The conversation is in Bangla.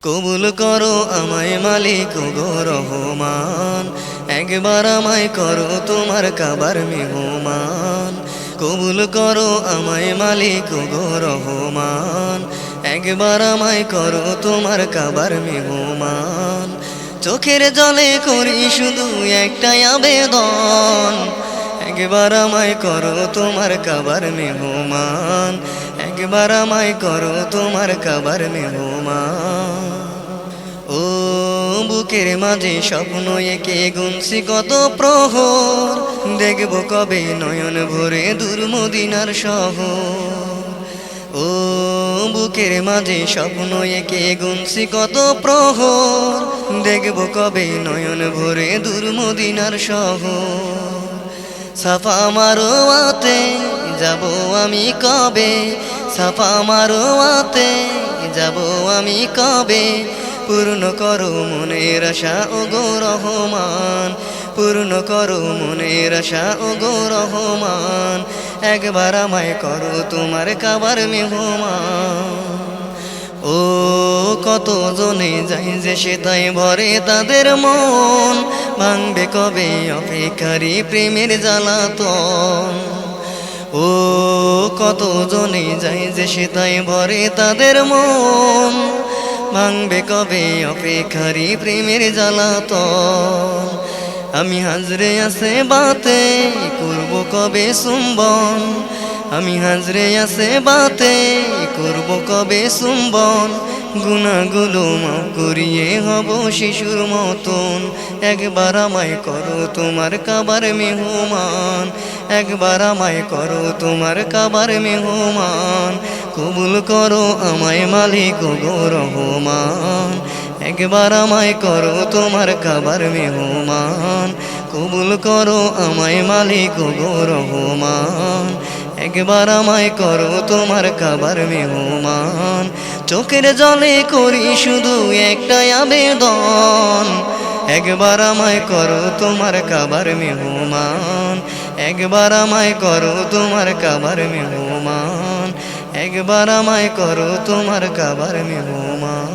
কবুল করো আমায় মালিক গো রহমান, একবার আমায় করো তোমার কাবার মেহমান। কবুল করো আমায় মালিক গো রহমান, একবার আমায় করো তোমার কাবার মেহমান। চোখের জলে করি শুধু একটাই আবেদন, একবার আমায় করো তোমার কাবার মেহমান, একবার আমায় করো তোমার কাবার মেহমান। ও বুকের মাঝে স্বপ্ন এঁকে গুনছি কত প্রহর, দেখব কবে নয়ন ভরে দূর মদিনার শহর। ও বুকের মাঝে স্বপ্ন এঁকে গুনছি কত প্রহর, দেখব কবে নয়ন ভরে দূর মদিনার শহর। সাফা মারোয়াতে যাব আমি কবে, সাফা মারোয়াতে যাব আমি কবে। পূর্ণ করো মনের আশা ও গো রহমান, পূর্ণ করো মনের আশা ও গো রহমান। একবার আমায় করো তোমার কাবার মেহমান। ও কত জনে যাই যে সে তাই ভরে তাদের মন, ভাঙবে কবে অপেক্ষারি প্রেমের জ্বালাতন। ও কত জনে যাই যে সে তাই ভরে তাদের মন, ভাঙবে কবে অপেক্ষারি প্রেমের জ্বালাতন। আমি হাজরে আছে বাতে করব কবে চুম্বন, আমি হাজরে আছে বাতে করব কবে চুম্বন। গুনাহগুলো মাফ করিয়ে হব শিশুর মতন, একবার আমায় করো তোমার কাবার মেহমান, একবার আমায় করো তোমার কাবার মেহমান। কবুল করো আমায় মালিক গো রহমান, একবার আমায় করো তোমার কাবার মেহমান। কবুল করো আমায় মালিক গো রহমান, একবার আমায় করো তোমার কাবার মেহমান। চোখের জলে করি শুধু একটাই আবেদন, একবার আমায় করো তোমার কাবার মেহমান, একবার আমায় করো তোমার কাবার মেহমান, একবার আমায় করো তোমার কাবার মেহমান।